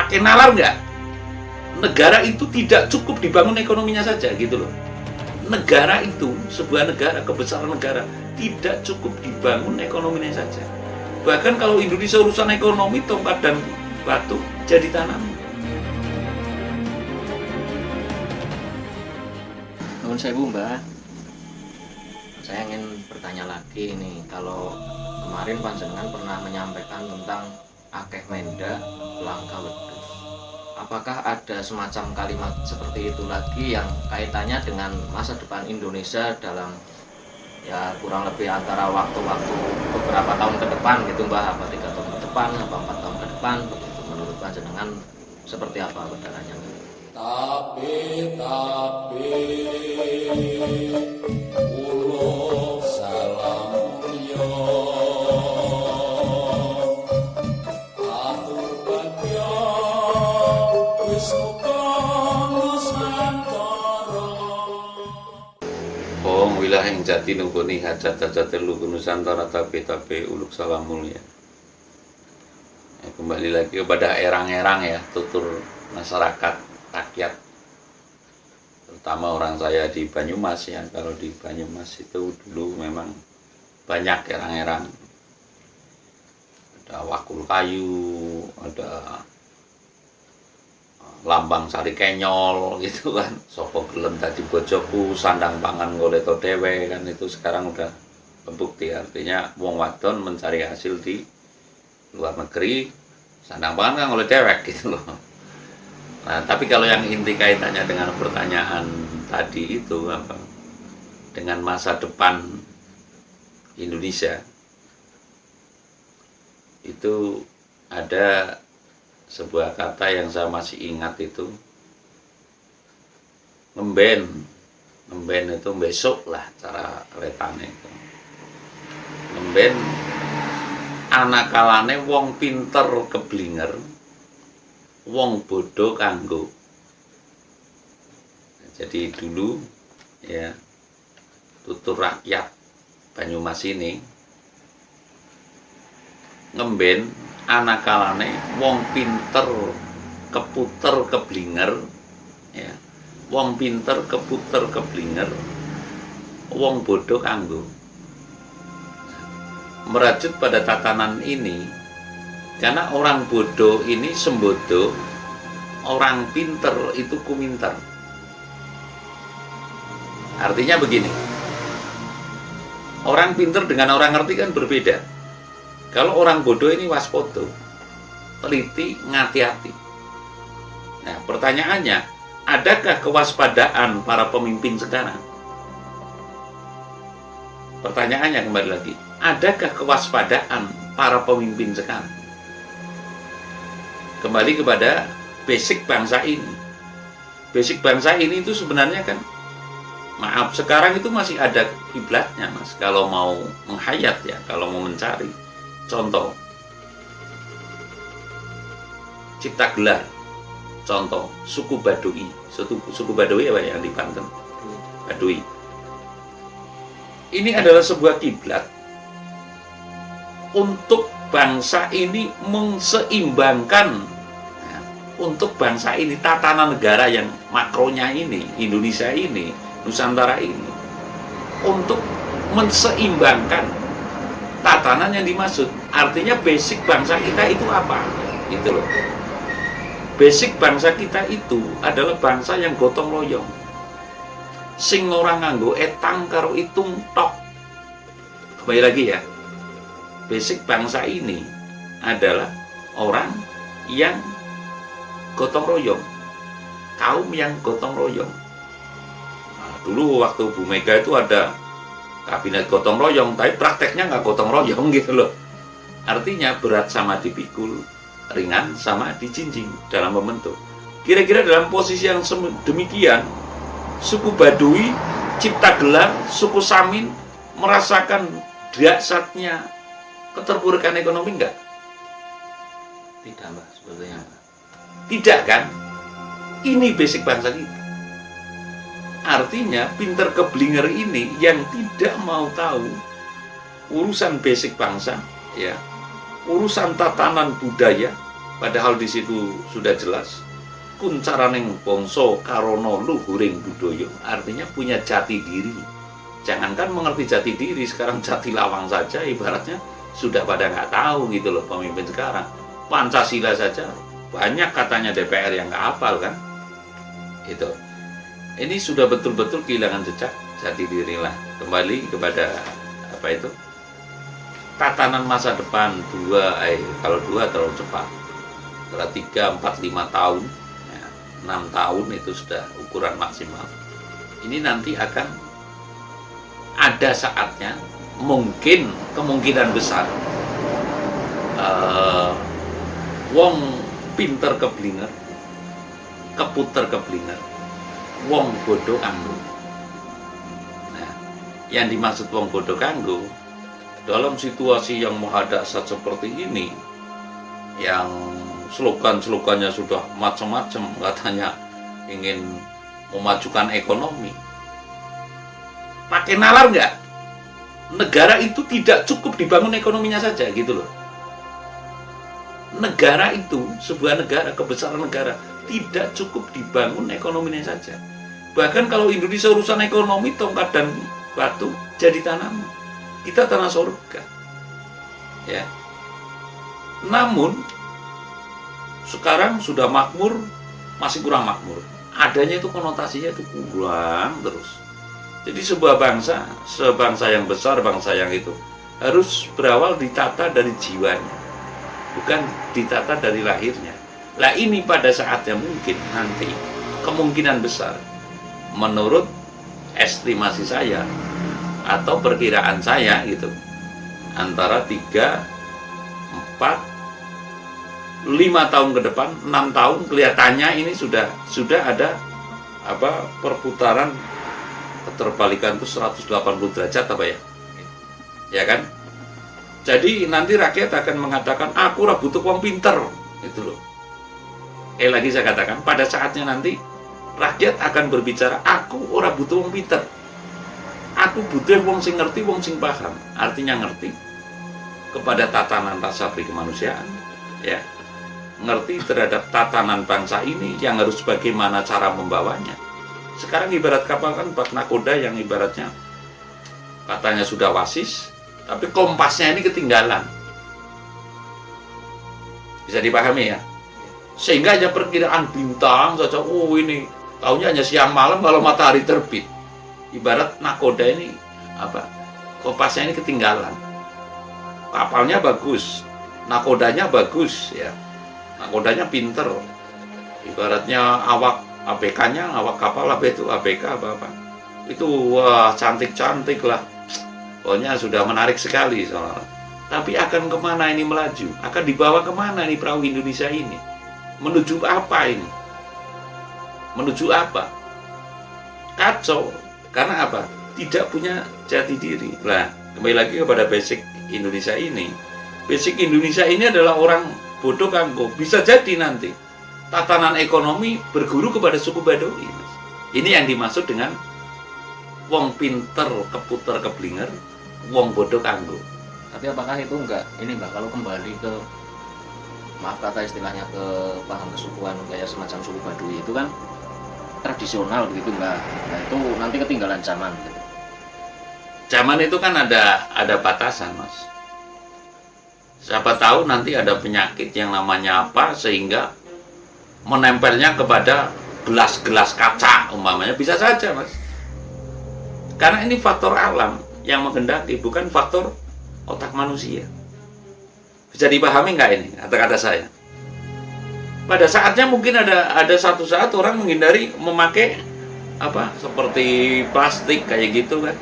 Pakai nalar nggak? Negara itu tidak cukup dibangun ekonominya saja gitu loh. Negara itu, sebuah negara, kebesaran negara tidak cukup dibangun ekonominya saja. Bahkan kalau Indonesia urusan ekonomi, tongkat dan batu jadi tanam. Nuwun sewu, Mbah. Saya ingin bertanya lagi nih, kalau kemarin panjenengan pernah menyampaikan tentang akeh menda langka wedhus. Apakah ada semacam kalimat seperti itu lagi yang kaitannya dengan masa depan Indonesia dalam ya kurang lebih antara waktu-waktu beberapa tahun ke depan gitu, Mbah? Apa 3 tahun ke depan, apa 4 tahun ke depan begitu? Menurut panjenengan seperti apa perkaraannya? Tapi ulo salam yo aku bagyo wis muga Nusantara. Om wilayah yang jati nungkuni hajat-hajat lugu Nusantara tapi uluk salam mulia. Ya, kembali lagi kepada erang-erang ya, tutur masyarakat rakyat, terutama orang saya di Banyumas ya. Kalau di Banyumas itu dulu memang banyak erang-erang, ada wakul kayu, ada lambang sari kenyol gitu kan, sopo gelem tadi bojoku, sandang pangan goleto dewe kan. Itu sekarang udah terbukti, artinya wong wadon mencari hasil di luar negeri, sandang pangan kan oleh dewek gitu loh. Nah, tapi kalau yang inti kaitannya dengan pertanyaan tadi itu apa? Dengan masa depan Indonesia, itu ada sebuah kata yang saya masih ingat itu, ngemben itu besok lah cara wetane itu. Ngemben anakalane wong pinter keblinger, wong bodoh kanggo. Jadi dulu ya, tutur rakyat Banyumas ini ngemben anakalane wong pinter keputer keblinger ya, wong pinter keputer keblinger, wong bodoh kanggo. Merajut pada tatanan ini karena orang bodoh ini sembodo, orang pinter itu kuminter. Artinya begini, orang pinter dengan orang ngerti kan berbeda. Kalau orang bodoh ini waspodo, teliti, ngati-hati. Nah, pertanyaannya, adakah kewaspadaan para pemimpin sekarang? Pertanyaannya kembali lagi, adakah kewaspadaan para pemimpin sekarang? Kembali kepada basic bangsa ini. Basic bangsa ini itu sebenarnya kan, maaf, sekarang itu masih ada kiblatnya, Mas. Kalau mau menghayat ya, kalau mau mencari contoh, cipta gelar, contoh suku Baduy, suku Baduy apa yang di Banten, Baduy. Ini adalah sebuah kiblat untuk bangsa ini menseimbangkan, ya, untuk bangsa ini, tatanan negara yang makronya ini, Indonesia ini, Nusantara ini, untuk menseimbangkan tatanan yang dimaksud. Artinya basic bangsa kita itu apa? Gitu loh. Basic bangsa kita itu adalah bangsa yang gotong royong, sing ora nganggo etang karo itung tok. Kembali lagi ya, basic bangsa ini adalah orang yang gotong royong, kaum yang gotong royong. Nah, dulu waktu Bu Mega itu ada kabinet gotong royong, tapi prakteknya nggak gotong royong gitu loh. Artinya berat sama dipikul, ringan sama dijinjing dalam membentuk. Kira-kira dalam posisi yang demikian, suku Baduy, cipta gelar, suku Samin merasakan dahsyatnya keterpurukan ekonomi enggak? Tidak, Mbah, sebetulnya, Mbah. Tidak kan? Ini basic bangsa kita. Artinya pinter keblinger ini yang tidak mau tahu urusan basic bangsa, ya, urusan tatanan budaya, Padahal di situ sudah jelas kuncaraning bangsa karana luhuring budaya, artinya punya jati diri. Jangankan mengerti jati diri, sekarang jati lawang saja ibaratnya sudah pada nggak tahu gitu loh pemimpin sekarang. Pancasila saja banyak katanya DPR yang nggak hafal kan. Itu. Ini sudah betul-betul kehilangan jejak jati diri lah. Kembali kepada apa itu? Tatanan masa depan kalau dua terlalu cepat. Kalau 3, 4, 5 tahun, ya, 6 tahun itu sudah ukuran maksimal. Ini nanti akan ada saatnya, mungkin kemungkinan besar, wong pinter keblinger, keputer keblinger, wong bodoh kanggo. Nah, yang dimaksud wong bodoh kanggo dalam situasi yang menghadap seperti ini, yang slogan-slogannya sudah macam-macam, katanya ingin memajukan ekonomi. Pakai nalar nggak? Negara itu tidak cukup dibangun ekonominya saja gitu loh. Negara itu, sebuah negara, kebesaran negara tidak cukup dibangun ekonominya saja. Bahkan kalau Indonesia urusan ekonomi, tongkat dan batu jadi tanaman. Kita tanah surga. Ya. Namun sekarang sudah makmur, masih kurang makmur. Adanya itu konotasinya itu kurang terus. Jadi sebuah bangsa, sebangsa yang besar, bangsa yang itu harus berawal ditata dari jiwanya, bukan ditata dari lahirnya. Lah ini pada saatnya mungkin nanti, kemungkinan besar, menurut estimasi saya atau perkiraan saya gitu, antara 3, 4, 5 tahun ke depan, 6 tahun kelihatannya ini sudah ada perputaran keterbalikan itu 180 derajat apa ya? Ya kan? Jadi nanti rakyat akan mengatakan aku ora butuh wong pinter, itu loh. Lagi saya katakan pada saatnya nanti rakyat akan berbicara aku ora butuh wong pinter. Aku butuh wong sing ngerti, wong sing paham. Artinya ngerti kepada tatanan rasa kemanusiaan, ya. Ngerti terhadap tatanan bangsa ini yang harus bagaimana cara membawanya. Sekarang ibarat kapal kan bak nakoda yang ibaratnya katanya sudah wasis, tapi kompasnya ini ketinggalan. Bisa dipahami ya? Sehingga hanya perkiraan bintang saja, ini tahunya hanya siang malam kalau matahari terbit. Ibarat nakoda ini kompasnya ini ketinggalan. Kapalnya bagus, nakodanya bagus ya. Nakodanya pinter, ibaratnya awak ABK-nya, awak kapal itu ABK apa itu wah cantik-cantik lah, pokoknya sudah menarik sekali soalnya. Tapi akan kemana ini melaju? Akan dibawa kemana ini perahu Indonesia ini? Menuju apa ini? Menuju apa? Kacau, karena apa? Tidak punya jati diri. Nah, kembali lagi kepada basic Indonesia ini. Basic Indonesia ini adalah orang bodoh kanggo. Bisa jadi nanti tatanan ekonomi berguru kepada suku Baduy. Ini yang dimaksud dengan wong pinter keputer keblinger, wong bodoh kanggo. Tapi apakah itu enggak ini Mbak, kalau kembali ke, maaf kata istilahnya, ke paham kesukuan kayak semacam suku Baduy itu kan tradisional begitu Mbak. Nah itu nanti ketinggalan zaman gitu. Zaman itu kan ada batasan, Mas. Siapa tahu nanti ada penyakit yang namanya apa sehingga menempelnya kepada gelas-gelas kaca umpamanya, bisa saja Mas. Karena ini faktor alam yang menghendaki, bukan faktor otak manusia. Bisa dipahami nggak ini kata-kata saya? Pada saatnya mungkin ada satu saat orang menghindari memakai seperti plastik kayak gitu kan.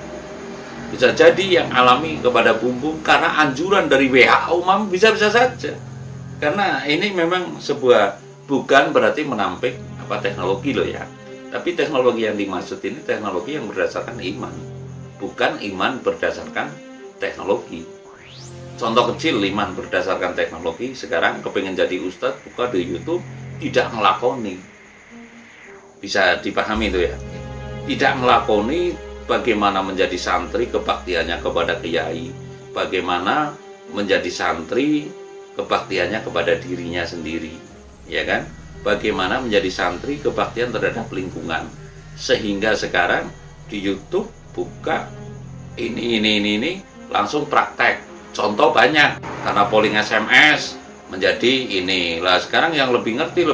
Bisa jadi yang alami kepada bumbu karena anjuran dari WHO, bisa-bisa saja. Karena ini memang sebuah, bukan berarti menampik teknologi loh ya. Tapi teknologi yang dimaksud ini teknologi yang berdasarkan iman, bukan iman berdasarkan teknologi. Contoh kecil, iman berdasarkan teknologi. Sekarang kepengen jadi ustadz, buka di YouTube, tidak ngelakoni. Bisa dipahami itu ya. Tidak ngelakoni bagaimana menjadi santri, kebaktiannya kepada kiai, bagaimana menjadi santri kebaktiannya kepada dirinya sendiri, ya kan? Bagaimana menjadi santri, kebaktian terhadap lingkungan, sehingga sekarang di YouTube buka ini langsung praktek. Contoh banyak, karena polling SMS menjadi ini lah. Sekarang yang lebih ngerti,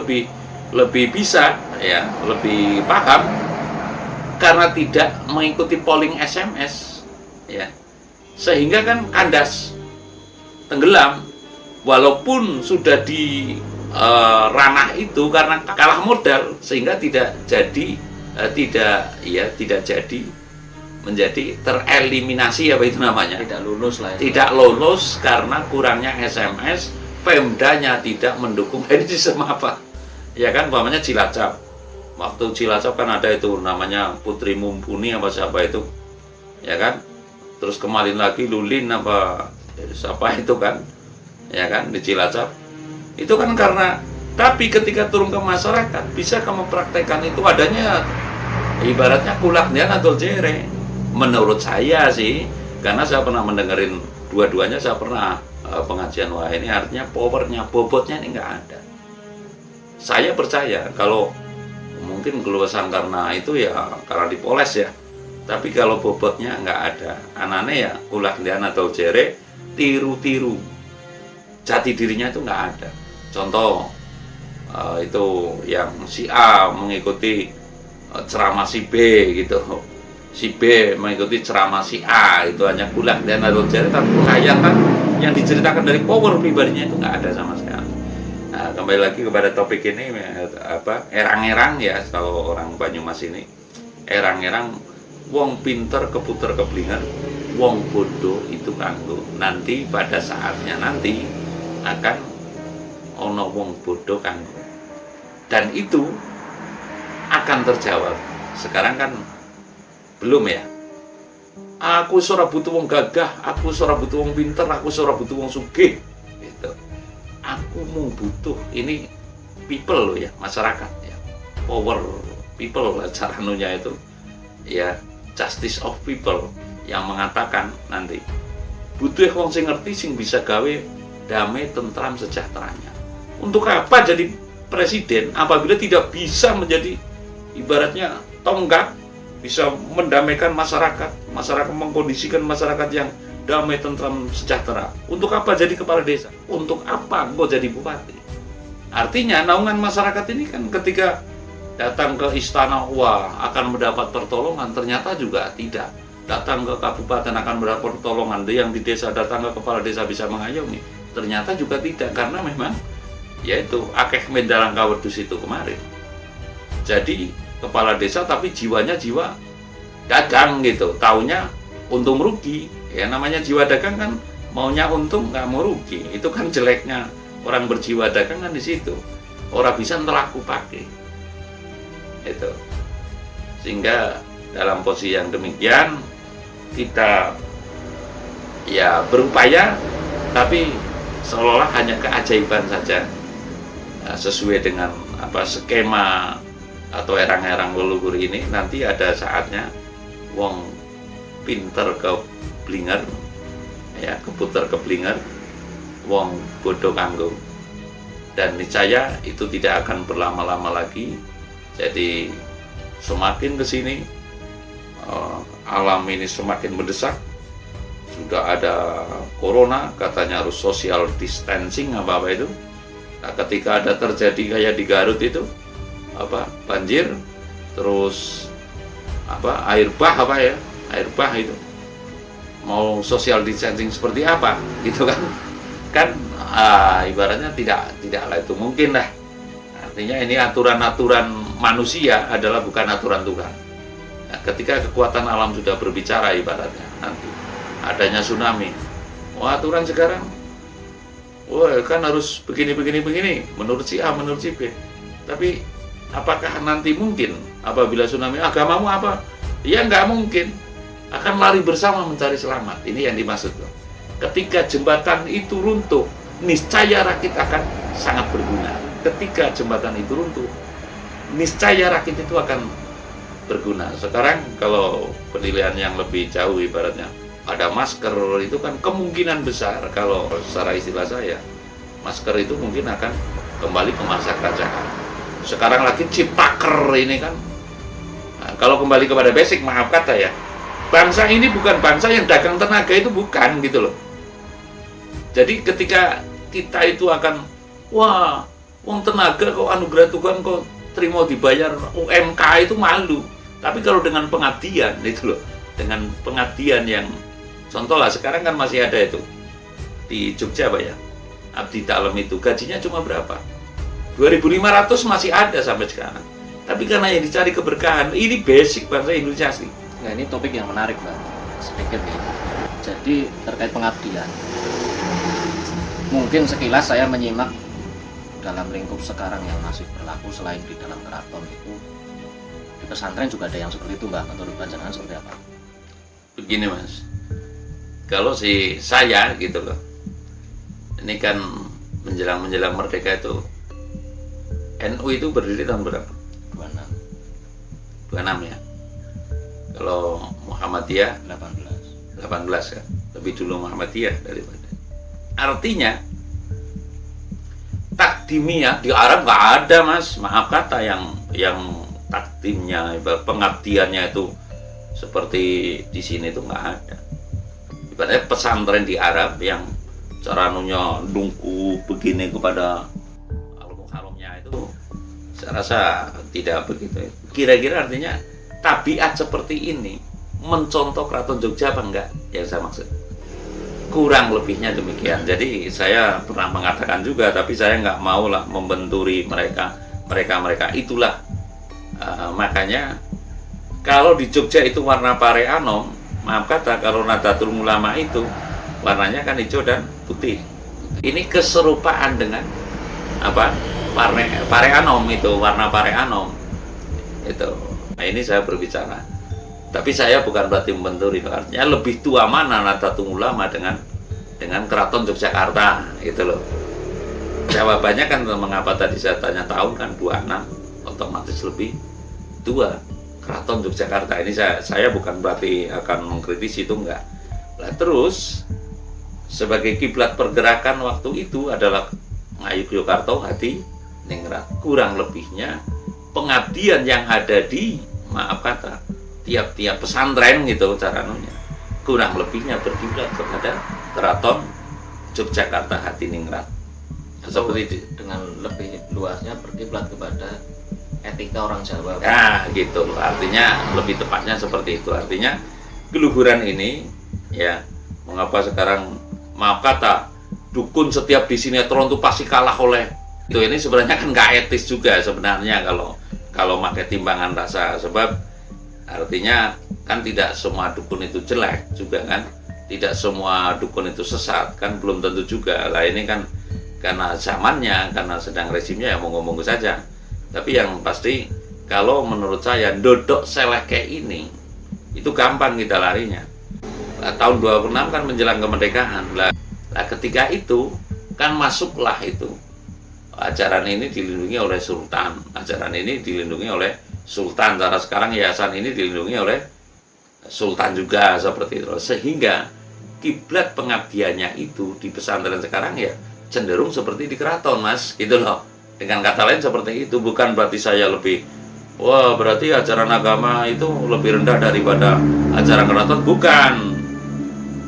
lebih bisa, ya, lebih paham, karena tidak mengikuti polling SMS, ya, sehingga kan kandas, tenggelam, walaupun sudah di ranah itu karena kalah modal, sehingga tidak jadi menjadi tereliminasi, apa itu namanya, Tidak lulus lah ya. tidak lolos karena kurangnya SMS. Pemdanya tidak mendukung. Ini sistem apa? Ya kan, umpamanya Cilacap. Waktu Cilacap kan ada itu namanya Putri Mumpuni apa siapa itu, ya kan? Terus kemarin lagi Lulin apa siapa itu kan, ya kan, di Cilacap. Itu kan karena, tapi ketika turun ke masyarakat bisa kamu praktekkan itu adanya, ibaratnya kulak dia atau jere. Menurut saya sih, karena saya pernah mendengarin dua-duanya, saya pernah pengajian, wah ini artinya powernya, bobotnya ini nggak ada. Saya percaya kalau mungkin keluasan karena itu ya karena dipoles ya, tapi kalau bobotnya nggak ada, anane ya kulak dia atau jere, tiru-tiru, jati dirinya itu nggak ada. Contoh itu yang si A mengikuti ceramah si B gitu, si B mengikuti ceramah si A, itu hanya kulak dan atau jari, tapi hayatan yang diceritakan dari power pribadinya itu nggak ada sama sekali. Nah, kembali lagi kepada topik ini, apa, erang-erang ya, kalau orang Banyumas ini erang-erang, wong pinter keputer keblinger, wong bodoh itu kanggo. Nanti pada saatnya nanti akan ono wong bodoh kanggo, dan itu akan terjawab. Sekarang kan belum ya. Aku ora butuh wong gagah, aku ora butuh wong pinter, aku ora butuh wong sugih gitu. Aku mau butuh ini people loh ya, masyarakat ya. Power people lah cara nunya itu. Ya, justice of people yang mengatakan nanti butuh wong sing ngerti, sing bisa gawe damai, tentram, sejahteranya. Untuk apa jadi presiden apabila tidak bisa menjadi ibaratnya tonggak, bisa mendamaikan masyarakat, mengkondisikan masyarakat yang damai, tentram, sejahtera. Untuk apa jadi kepala desa? Untuk apa engkau jadi bupati? Artinya naungan masyarakat ini kan ketika datang ke istana, wah akan mendapat pertolongan, ternyata juga tidak. Datang ke kabupaten akan mendapat pertolongan, yang di desa datang ke kepala desa bisa mengayomi, ternyata juga tidak, karena memang yaitu akeh mendalang kawedus itu kemarin. Jadi kepala desa tapi jiwanya jiwa dagang gitu, taunya untung rugi. Ya namanya jiwa dagang kan maunya untung, nggak mau rugi. Itu kan jeleknya orang berjiwa dagang kan di situ. Orang bisa telaku pakai itu. Sehingga dalam posisi yang demikian kita ya berupaya, tapi seolah-olah hanya keajaiban saja, sesuai dengan apa skema atau erang-erang leluhur ini. Nanti ada saatnya wong pinter keblinger ya, keputer keblinger, wong bodoh kanggo, dan niscaya itu tidak akan berlama-lama lagi. Jadi semakin kesini alam ini semakin mendesak. Sudah ada corona, katanya harus social distancing apa itu. Nah, ketika ada terjadi kayak di Garut itu apa banjir, terus apa air bah itu, mau social distancing seperti apa gitu kan ibaratnya tidak lah itu mungkin lah. Artinya ini aturan-aturan manusia adalah bukan aturan Tuhan. Nah, ketika kekuatan alam sudah berbicara, ibaratnya nanti adanya tsunami, wah aturan sekarang wah kan harus begini menurut si A, menurut si B. Tapi apakah nanti mungkin apabila tsunami, agamamu apa? Ya nggak mungkin. Akan lari bersama mencari selamat. Ini yang dimaksud. Ketika jembatan itu runtuh, niscaya rakyat akan sangat berguna. Ketika jembatan itu runtuh, niscaya rakyat itu akan berguna. Sekarang kalau penilaian yang lebih jauh, ibaratnya ada masker itu kan kemungkinan besar, kalau secara istilah saya, masker itu mungkin akan kembali ke masa kerajaan. Sekarang lagi ciptaker ini kan. Nah, kalau kembali kepada basic, maaf kata ya, bangsa ini bukan bangsa yang dagang tenaga, itu bukan gitu loh. Jadi ketika kita itu akan, wah, uang tenaga kok anugerah Tuhan kok terima dibayar UMK, itu malu. Tapi kalau dengan pengabdian itu loh, dengan pengabdian yang contoh lah, sekarang kan masih ada itu di Jogja Pak ya, abdi dalam itu gajinya cuma berapa? 2.500 masih ada sampai sekarang. Tapi karena yang dicari keberkahan, ini basic bangsa Indonesia sih. Nah, ini topik yang menarik, Mbak. Sedikit nih. Jadi terkait pengabdian. Mungkin sekilas saya menyimak dalam lingkup sekarang yang masih berlaku selain di dalam keraton itu, di pesantren juga ada yang seperti itu, Mbak. Menurut panjenengan seperti apa? Begini Mas, kalau saya gitu loh, ini kan menjelang merdeka itu, NU itu berdiri tahun berapa? 26 ya. Kalau Muhammadiyah 18 kan, lebih dulu Muhammadiyah daripada. Artinya takdimiyah di Arab nggak ada Mas, maaf kata, yang takdimnya, pengabdiannya itu seperti di sini itu nggak ada. Ibaratnya pesantren di Arab yang cara nunya dungku begini kepada alum-alumnya itu, saya rasa tidak begitu. Kira-kira artinya tabiat seperti ini mencontoh Keraton Jogja apa enggak yang saya maksud? Kurang lebihnya demikian. Jadi saya pernah mengatakan juga, tapi saya nggak mau lah membenturi mereka itulah. Makanya kalau di Jogja itu warna pare anom, maaf kata, kalau Nahdlatul Ulama itu warnanya kan hijau dan putih. Ini keserupaan dengan apa? Pare anom itu, warna pare anom itu. Nah, ini saya berbicara. Tapi saya bukan berarti membenturi, artinya lebih tua mana Nahdlatul Ulama dengan Keraton Yogyakarta itu loh. Jawabannya kan mengapa tadi saya tanya tahun kan 26, otomatis lebih tua Keraton Yogyakarta. Ini saya bukan berarti akan mengkritisi, itu enggak. Nah, terus sebagai kiblat pergerakan waktu itu adalah Ngayogyakarta, Hadiningrat. Kurang lebihnya pengabdian yang ada di, maaf kata, tiap-tiap pesantren gitu cara nunya, kurang lebihnya berkiblat kepada Keraton Yogyakarta, Hadiningrat. Seperti itu. Dengan Lebih luasnya berkiblat kepada etika orang Jawa. Nah, gitu. Artinya lebih tepatnya seperti itu. Artinya keluhuran ini ya, mengapa sekarang maaf kata dukun setiap di sinetron itu pasti kalah oleh itu, ini sebenarnya kan nggak etis juga sebenarnya kalau pakai timbangan rasa, sebab artinya kan tidak semua dukun itu jelek juga kan, tidak semua dukun itu sesat kan, belum tentu juga lah. Ini kan karena zamannya, karena sedang rezimnya ya monggo-monggo saja. Tapi yang pasti kalau menurut saya dodok selek kayak ini itu gampang kita larinya. Nah, tahun 26 kan menjelang kemerdekaan lah. Nah, ketika itu kan masuklah itu ajaran ini dilindungi oleh sultan, ajaran ini dilindungi oleh sultan. Cara sekarang yayasan ini dilindungi oleh sultan juga seperti itu. Sehingga kiblat pengabdiannya itu di pesantren sekarang ya cenderung seperti di keraton Mas, gitu loh. Dengan kata lain seperti itu, bukan berarti saya lebih, wah berarti ajaran agama itu lebih rendah daripada ajaran keraton, bukan.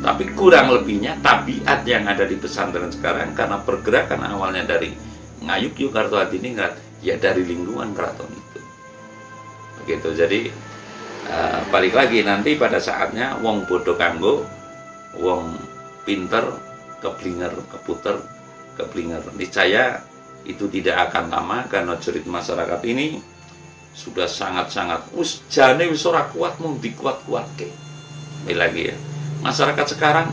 Tapi kurang lebihnya tabiat yang ada di pesantren sekarang karena pergerakan awalnya dari Ngayogyakarta, Hadiningrat, ya dari lingkungan keraton itu. Begitu. Jadi balik lagi nanti pada saatnya wong bodoh kanggo, wong pinter keblinger, keputer keblinger. Niscaya itu tidak akan lama karena jerit masyarakat ini sudah sangat-sangat jane wis ora kuat mung dikuat-kuatke. Lagi ya. Masyarakat sekarang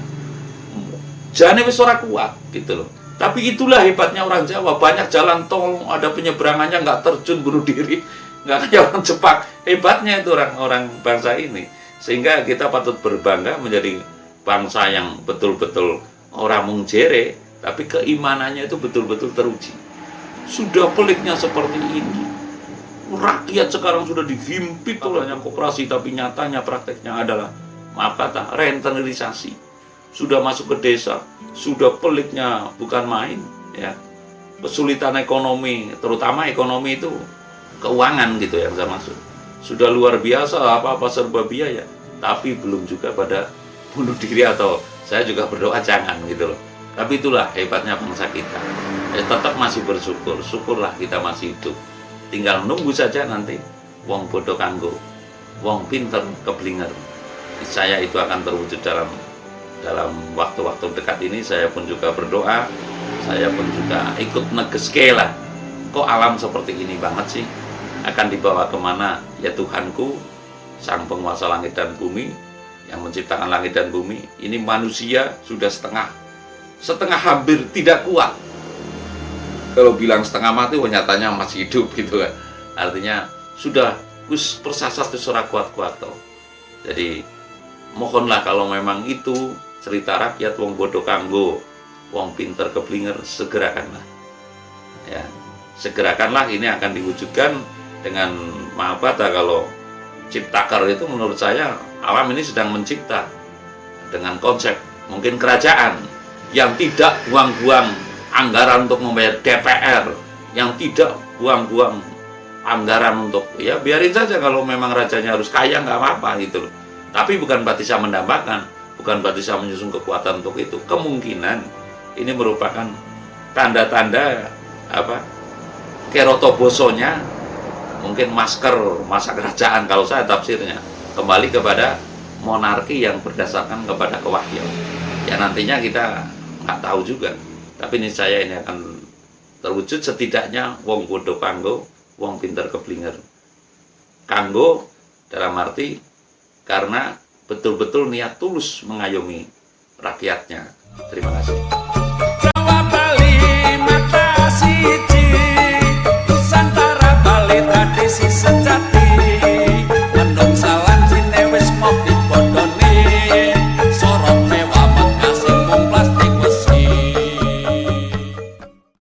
jane wis ora kuat gitu loh. Tapi itulah hebatnya orang Jawa, banyak jalan tol, ada penyeberangannya nggak terjun bunuh diri, nggak kayak orang Jepang. Hebatnya itu orang bangsa ini, sehingga kita patut berbangga menjadi bangsa yang betul-betul orang mung jere, tapi keimanannya itu betul-betul teruji. Sudah peliknya seperti ini, rakyat sekarang sudah dihimpit oleh koperasi, tapi nyatanya prakteknya adalah, maaf kata, rentenisasi. Sudah masuk ke desa, sudah peliknya bukan main. ya, kesulitan ekonomi, terutama ekonomi itu keuangan gitu yang saya maksud. Sudah luar biasa, apa-apa serba biaya, tapi belum juga pada bunuh diri, atau saya juga berdoa jangan gitu loh. Tapi itulah hebatnya bangsa kita. Ya, tetap masih bersyukur, syukurlah kita masih hidup. Tinggal nunggu saja nanti wong bodoh kanggo, wong pinter keblinger. Saya itu akan terwujud dalam waktu-waktu dekat ini. Saya pun juga berdoa, saya pun juga ikut negeske lah. Kok alam seperti ini banget sih? Akan dibawa kemana? Ya Tuhanku, sang penguasa langit dan bumi, yang menciptakan langit dan bumi. Ini manusia sudah setengah hampir tidak kuat. Kalau bilang setengah mati, nyatanya masih hidup gitu kan. Artinya sudah persasat ora kuat-kuat toh. Jadi mohonlah kalau memang itu cerita rakyat wong bodoh kanggo, wong pinter keblinger, segerakanlah. Ya, segerakanlah, ini akan diwujudkan dengan Mahabharata. Kalau Ciptakar itu menurut saya alam ini sedang mencipta dengan konsep mungkin kerajaan yang tidak buang-buang anggaran untuk membayar DPR, yang tidak buang-buang anggaran untuk, ya biarin saja kalau memang rajanya harus kaya nggak apa-apa gitu loh. Tapi bukan berarti saya mendambakan, bukan berarti saya menyusun kekuatan untuk itu. Kemungkinan ini merupakan tanda-tanda kerotobosonya, mungkin masker masa kerajaan kalau saya tafsirnya, kembali kepada monarki yang berdasarkan kepada kewahyuan. Ya nantinya kita nggak tahu juga, tapi niscaya ini akan terwujud. Setidaknya wong bodoh kanggo, wong pinter keblinger. Kanggo dalam arti karena betul-betul niat tulus mengayomi rakyatnya. Terima kasih.